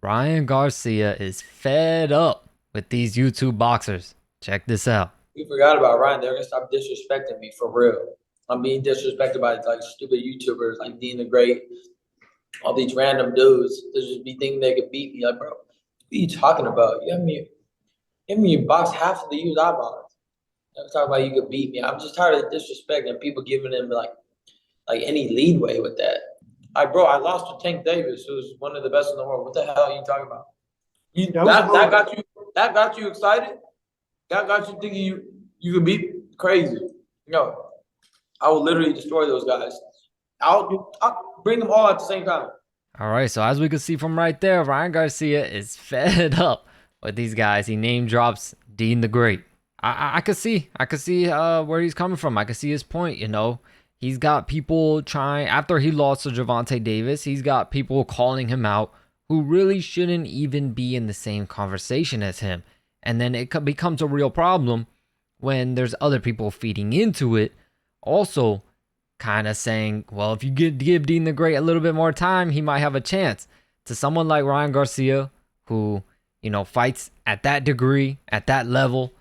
Ryan Garcia is fed up with these YouTube boxers. Check this out. We forgot about Ryan. They're gonna stop disrespecting me for real. I'm being disrespected by like stupid YouTubers like Dean the Great, all these random dudes. They just be thinking they could beat me. Like, bro, what are you talking about? You box half of the use I box. Never talk about you could beat me. I'm just tired of disrespecting people giving them like any leadway with that. Like, bro, I lost to Tank Davis, who's one of the best in the world. What the hell are you talking about? You That was a that little. got you excited? That got you thinking you could beat crazy. No, I will literally destroy those guys. I'll bring them all at the same time. All right, so as we can see from right there, Ryan Garcia is fed up with these guys. He name drops Dean the Great. I could see where he's coming from. I could see his point. He's got people trying after he lost to Gervonta Davis. He's got people calling him out who really shouldn't even be in the same conversation as him, and then it becomes a real problem when there's other people feeding into it. Also, kind of saying, well, if you give Dean the Great a little bit more time, he might have a chance. To someone like Ryan Garcia, who, fights at that degree, at that level,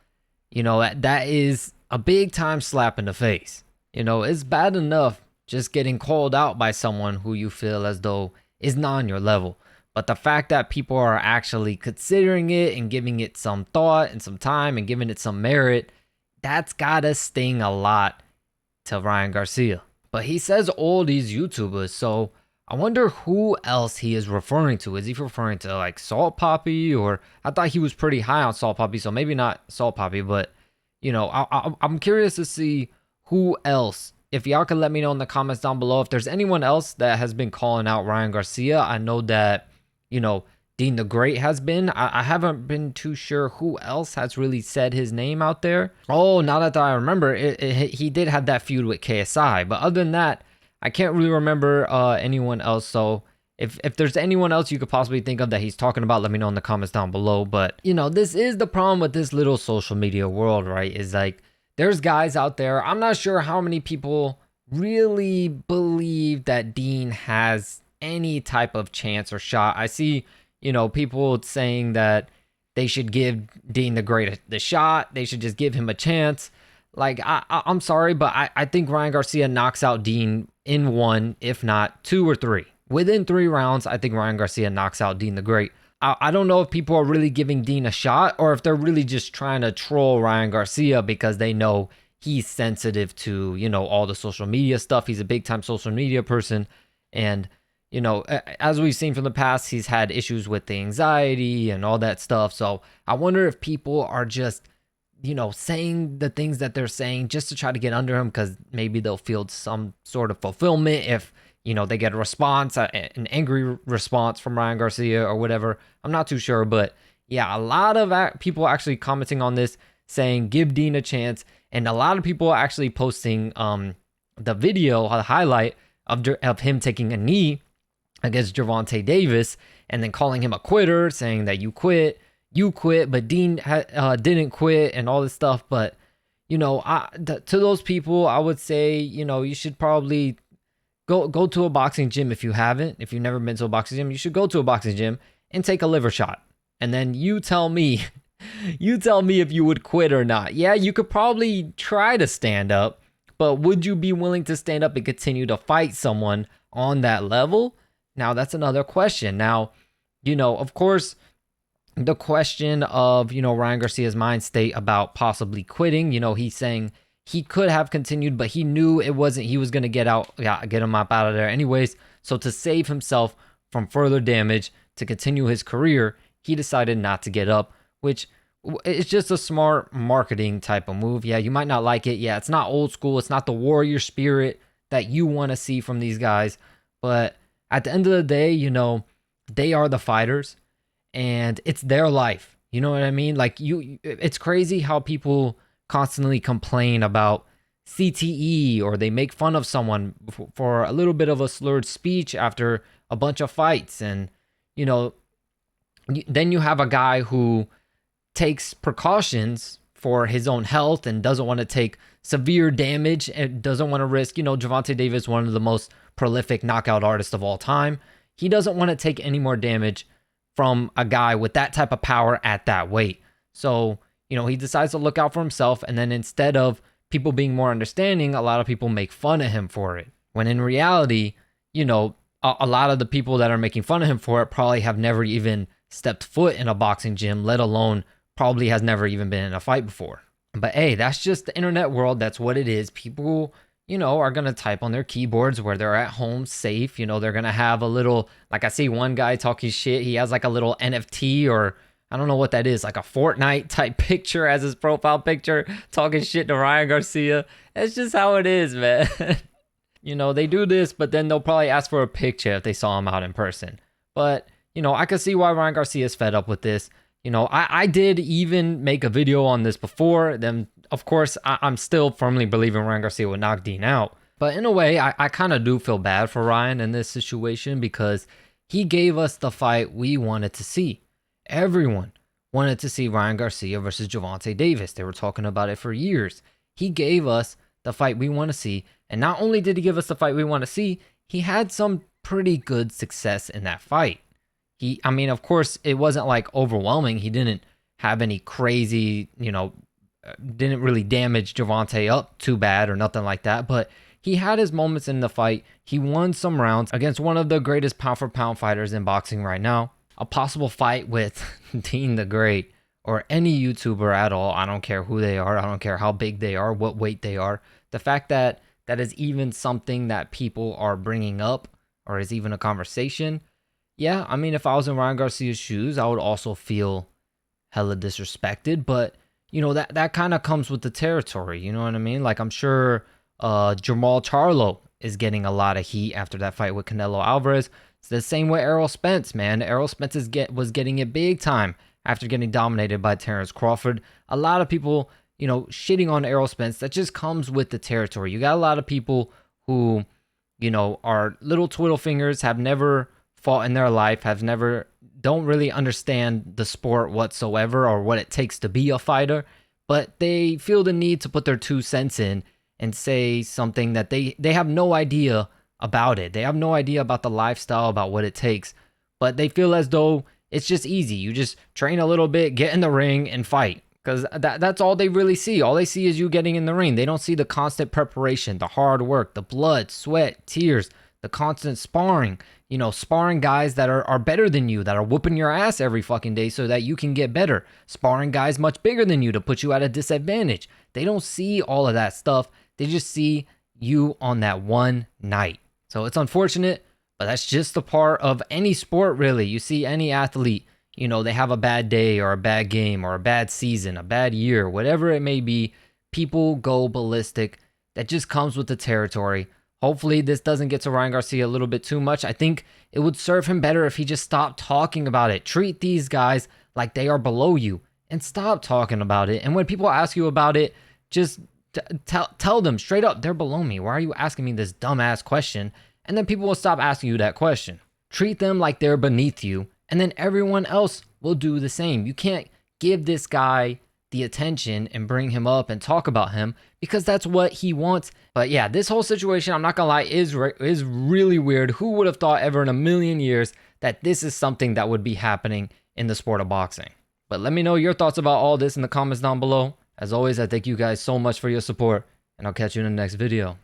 that is a big time slap in the face. It's bad enough just getting called out by someone who you feel as though is not on your level. But the fact that people are actually considering it and giving it some thought and some time and giving it some merit, that's gotta sting a lot to Ryan Garcia. But he says all these YouTubers, so I wonder who else he is referring to. Is he referring to like Salt Poppy, or I thought he was pretty high on Salt Poppy, so maybe not Salt Poppy, but I'm curious to see who else. If y'all could let me know in the comments down below if there's anyone else that has been calling out Ryan Garcia. I know that Dean the Great has been. I haven't been too sure who else has really said his name out there. Oh, now that I remember, he did have that feud with KSI. But other than that, I can't really remember anyone else. So if there's anyone else you could possibly think of that he's talking about, let me know in the comments down below. But, this is the problem with this little social media world, right? Is like, there's guys out there. I'm not sure how many people really believe that Dean has any type of chance or shot. I see people saying that they should give Dean the Great the shot. They should just give him a chance. Like, I'm sorry, but I think Ryan Garcia knocks out Dean in one, if not two or three. Within 3 rounds, I think Ryan Garcia knocks out Dean the Great. I don't know if people are really giving Dean a shot or if they're really just trying to troll Ryan Garcia because they know he's sensitive to, all the social media stuff. He's a big time social media person. And as we've seen from the past, he's had issues with the anxiety and all that stuff. So I wonder if people are just, saying the things that they're saying just to try to get under him because maybe they'll feel some sort of fulfillment if, they get a response, an angry response from Ryan Garcia or whatever. I'm not too sure. But yeah, a lot of people actually commenting on this saying give Dean a chance. And a lot of people actually posting the video, the highlight of him taking a knee against Gervonta Davis and then calling him a quitter, saying that you quit, but Dean didn't quit and all this stuff. But, to those people, I would say, you should probably go to a boxing gym if you haven't. If you've never been to a boxing gym, you should go to a boxing gym and take a liver shot. And then you tell me, if you would quit or not. Yeah, you could probably try to stand up, but would you be willing to stand up and continue to fight someone on that level? Now, that's another question. Now, of course, the question of, Ryan Garcia's mind state about possibly quitting, he's saying he could have continued, but he knew he was going to get him up out of there anyways. So to save himself from further damage, to continue his career, he decided not to get up, which is just a smart marketing type of move. Yeah, you might not like it. Yeah, it's not old school. It's not the warrior spirit that you want to see from these guys. But at the end of the day, they are the fighters and it's their life. You know what I mean? Like it's crazy how people constantly complain about CTE or they make fun of someone for a little bit of a slurred speech after a bunch of fights. And, then you have a guy who takes precautions for his own health and doesn't want to take severe damage and doesn't want to risk, Gervonta Davis, one of the most prolific knockout artists of all time. He doesn't want to take any more damage from a guy with that type of power at that weight. So, he decides to look out for himself. And then instead of people being more understanding, a lot of people make fun of him for it. When in reality, a lot of the people that are making fun of him for it probably have never even stepped foot in a boxing gym, let alone probably has never even been in a fight before. But hey, that's just the internet world. That's what it is. People, are going to type on their keyboards where they're at home safe. They're going to have a little, like I see one guy talking shit. He has like a little NFT, or I don't know what that is, like a Fortnite type picture as his profile picture, talking shit to Ryan Garcia. It's just how it is, man. They do this, but then they'll probably ask for a picture if they saw him out in person. But, I could see why Ryan Garcia is fed up with this. I did even make a video on this before. Then, of course, I'm still firmly believing Ryan Garcia would knock Dean out. But in a way, I kind of do feel bad for Ryan in this situation because he gave us the fight we wanted to see. Everyone wanted to see Ryan Garcia versus Gervonta Davis. They were talking about it for years. He gave us the fight we want to see. And not only did he give us the fight we want to see, he had some pretty good success in that fight. Of course, it wasn't like overwhelming. He didn't have any crazy, didn't really damage Gervonta up too bad or nothing like that. But he had his moments in the fight. He won some rounds against one of the greatest pound for pound fighters in boxing right now. A possible fight with Dean the Great or any YouTuber at all. I don't care who they are. I don't care how big they are, what weight they are. The fact that that is even something that people are bringing up or is even a conversation. Yeah, if I was in Ryan Garcia's shoes, I would also feel hella disrespected. But, that kind of comes with the territory. You know what I mean? Like, I'm sure Jamal Charlo is getting a lot of heat after that fight with Canelo Alvarez. It's the same with Errol Spence, man. Errol Spence was getting it big time after getting dominated by Terrence Crawford. A lot of people, shitting on Errol Spence. That just comes with the territory. You got a lot of people who, are little twiddle fingers, have never fought in their life, don't really understand the sport whatsoever or what it takes to be a fighter, but they feel the need to put their 2 cents in and say something that they have no idea about it. They have no idea about the lifestyle, about what it takes, but they feel as though it's just easy. You just train a little bit, get in the ring and fight. Because that's all they really see. All they see is you getting in the ring. They don't see the constant preparation, the hard work, the blood, sweat, tears, the constant sparring. Sparring guys that are better than you, that are whooping your ass every fucking day so that you can get better. Sparring guys much bigger than you to put you at a disadvantage. They don't see all of that stuff. They just see you on that one night. So it's unfortunate, but that's just a part of any sport, really. You see any athlete, they have a bad day or a bad game or a bad season, a bad year, whatever it may be, people go ballistic. That just comes with the territory. Hopefully this doesn't get to Ryan Garcia a little bit too much. I think it would serve him better if he just stopped talking about it. Treat these guys like they are below you and stop talking about it. And when people ask you about it, just tell them straight up, they're below me. Why are you asking me this dumbass question? And then people will stop asking you that question. Treat them like they're beneath you, and then everyone else will do the same. You can't give this guy the attention and bring him up and talk about him because that's what he wants. But yeah, this whole situation, I'm not gonna lie, is really weird. Who would have thought ever in a million years that this is something that would be happening in the sport of boxing? But let me know your thoughts about all this in the comments down below. As always, I thank you guys so much for your support, and I'll catch you in the next video.